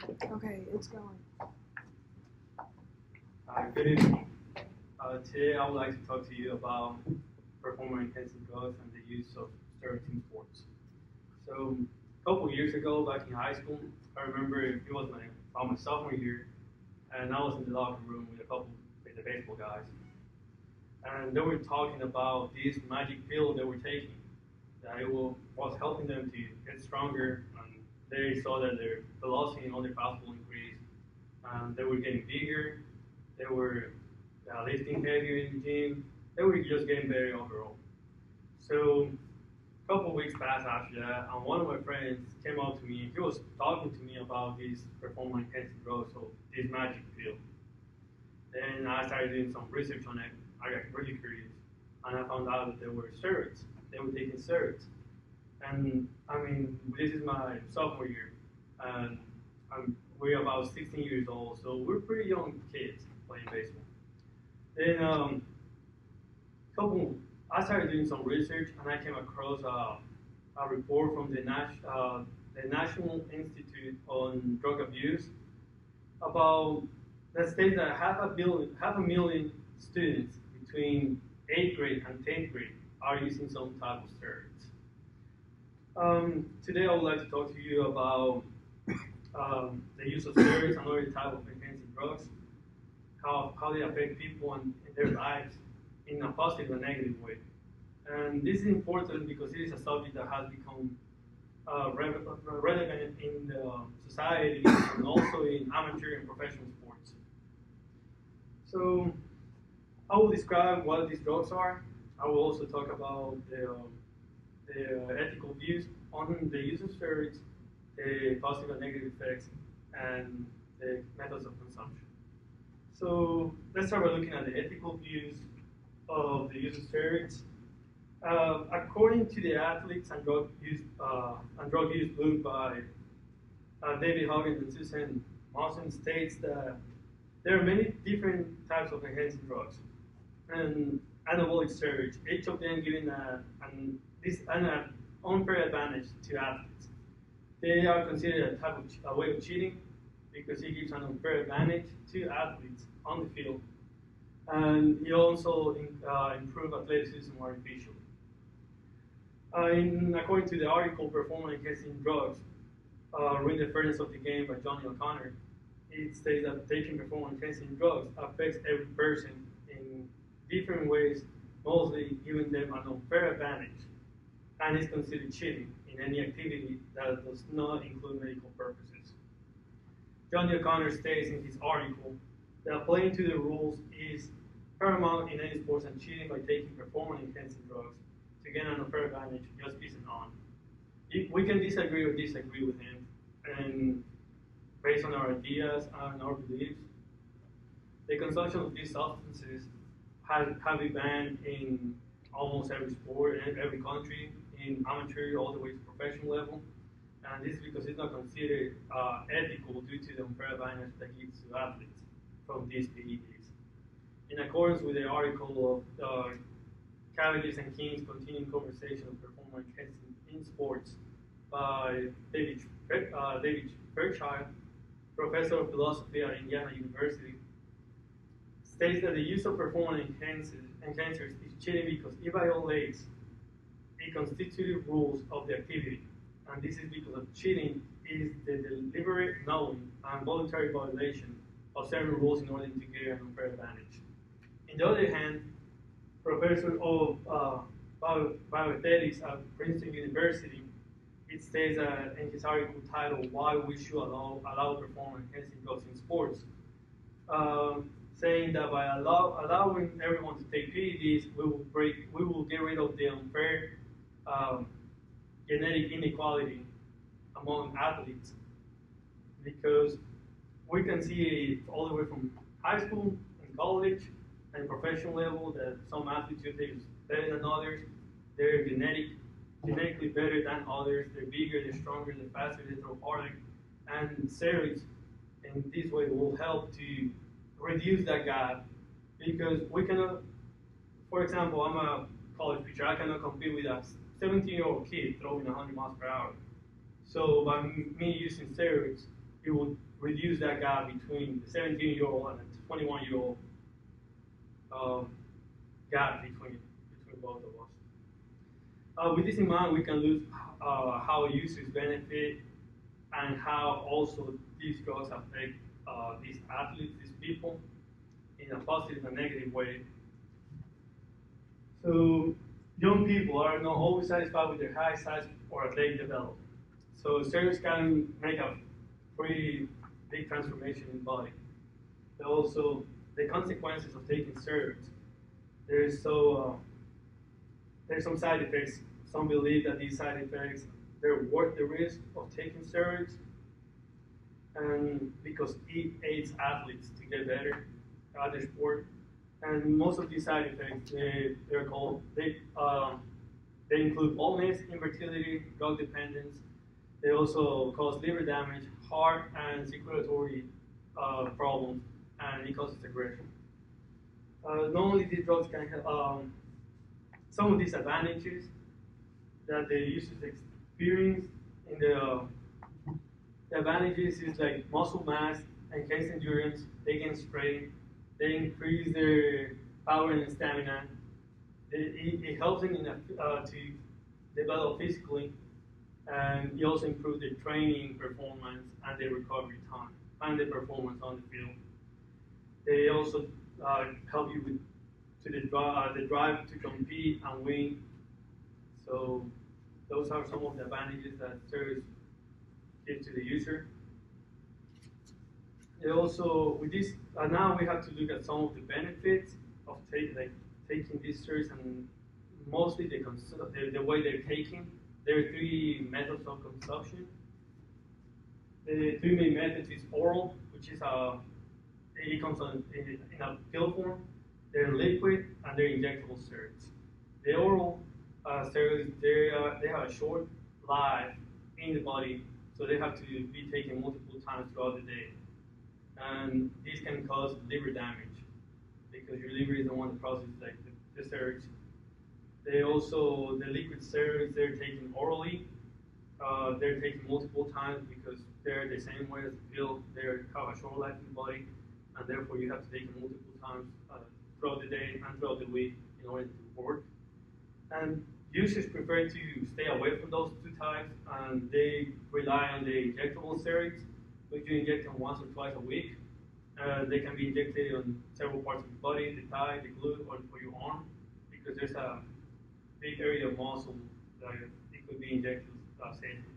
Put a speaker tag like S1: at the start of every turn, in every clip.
S1: Okay, it's going.
S2: Good evening. Today I would like to talk to you about performance-enhancing drugs and the use of steroids in sports. So, a couple years ago, back in high school, I remember it was my sophomore year, and I was in the locker room with a couple with the baseball guys, and they were talking about this magic pill they were taking that was helping them to get stronger, and they saw that their velocity on their fastball increased, and they were getting bigger, they were lifting heavier in the gym, they were just getting better overall. So a couple of weeks passed after that, and one of my friends came out to me. He was talking to me about this performance enhancing drug, so this magic pill. Then I started doing some research on it. I got really curious, and I found out that there were steroids. They were taking steroids, and I mean, this is my sophomore year, and we're about 16 years old, so we're pretty young kids playing baseball. Then couple, I started doing some research, and I came across a report from the National Institute on Drug Abuse about that states that half a million students between 8th grade and 10th grade are using some type of steroids. Today, I would like to talk to you about the use of steroids and other type of enhancing drugs, how they affect people in their lives in a positive and negative way. And this is important because it is a subject that has become relevant in the society and also in amateur and professional sports. So I will describe what these drugs are. I will also talk about the ethical views on the use of steroids, the positive and negative effects, and the methods of consumption. So let's start by looking at the ethical views of the use of steroids. According to the Athletes and Drug Use book by David Hogan and Susan Mawson states that there are many different types of enhancing drugs and anabolic steroids, each of them giving an unfair advantage to athletes. They are considered a way of cheating because it gives an unfair advantage to athletes on the field, and it also improves athleticism artificially. According to the article Performance Enhancing Drugs, Ruin the Fairness of the Game by Johnny O'Connor, it states that taking performance enhancing drugs affects every person in different ways, mostly giving them an unfair advantage, and is considered cheating in any activity that does not include medical purposes. Johnny O'Connor states in his article that playing to the rules is paramount in any sports, and cheating by taking performance enhancing drugs to gain an unfair advantage just isn't on. We can disagree with him, and based on our ideas and our beliefs, the consumption of these substances have been banned in almost every sport and every country, in amateur all the way to professional level. And this is because it's not considered ethical due to the unfair advantage that gives to athletes from these PEDs. In accordance with the article of Cavendish and King's Continuing Conversation of Performance Enhancing in Sports by David Fairchild, professor of philosophy at Indiana University, states that the use of performance enhancers is cheating because it violates the constitutive rules of the activity. And this is because of cheating is the deliberate knowing and voluntary violation of certain rules in order to get an unfair advantage. On the other hand, professor of bioethics at Princeton University, it states in his article titled "Why We Should Allow Performance Enhancing Drugs in Sports," saying that by allowing everyone to take PEDs, we will get rid of the unfair genetic inequality among athletes, because we can see it all the way from high school and college and professional level that some athletes are better than others. They're genetically better than others. They're bigger, they're stronger, they're faster, they throw harder. And steroids in this way will help to reduce that gap, because we cannot, for example, I'm a college pitcher, I cannot compete with a 17-year-old kid throwing 100 miles per hour. So by me using steroids, it will reduce that gap between the 17-year-old and the 21-year-old gap between both of us. With this in mind, we can look how users benefit and how also these drugs affect these athletes, these people, in a positive and negative way. So young people are not always satisfied with their height, size, or athletic development. So steroids can make a pretty big transformation in the body. But also, the consequences of taking steroids. There's some side effects. Some believe that these side effects they're worth the risk of taking steroids, and because it aids athletes to get better at their sport. And most of these side effects they include baldness, infertility, drug dependence. They also cause liver damage, heart and circulatory problems, and it causes aggression. Not only these drugs can have some of these advantages that the users experience in the advantages is like muscle mass, enhanced endurance, they gain strength, they increase their power and stamina. It helps them to develop physically, and it also improves their training performance and their recovery time and their performance on the field. They also help you with the drive to compete and win. So those are some of the advantages that steroids give to the user. They also, with this, now we have to look at some of the benefits of taking these steroids, and mostly the way they're taken. There are three methods of consumption. The three main methods is oral, which is it comes in a pill form. They're liquid and they're injectable steroids. The oral steroids, they have a short life in the body, so they have to be taken multiple times throughout the day. And this can cause liver damage because your liver is the one that processes the steroids. The liquid steroids, they're taken orally. They're taken multiple times because they're the same way as the pill. They have a short life in the body, and therefore you have to take them multiple times throughout the day and throughout the week in order to work. And users prefer to stay away from those two types, and they rely on the injectable steroids, which you inject them once or twice a week. They can be injected on several parts of the body, the thigh, the glute, or for your arm, because there's a big area of muscle that it could be injected safely.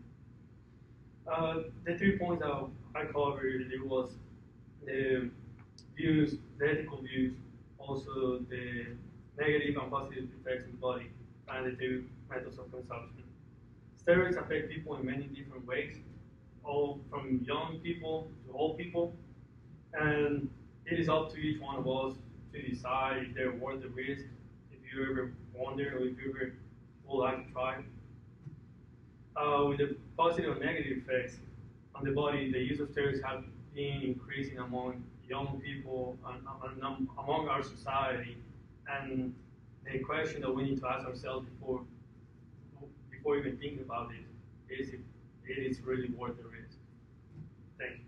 S2: The 3 points that I covered, it was the views, the ethical views, also the negative and positive effects in the body, and the 2 methods of consumption. Steroids affect people in many different ways, all from young people to old people, and it is up to each one of us to decide if they're worth the risk, if you ever wonder or if you ever would like to try. With the positive and negative effects on the body, the use of steroids have been increasing among young people and among our society. And the question that we need to ask ourselves before even thinking about it is if it is really worth the risk. Thank you.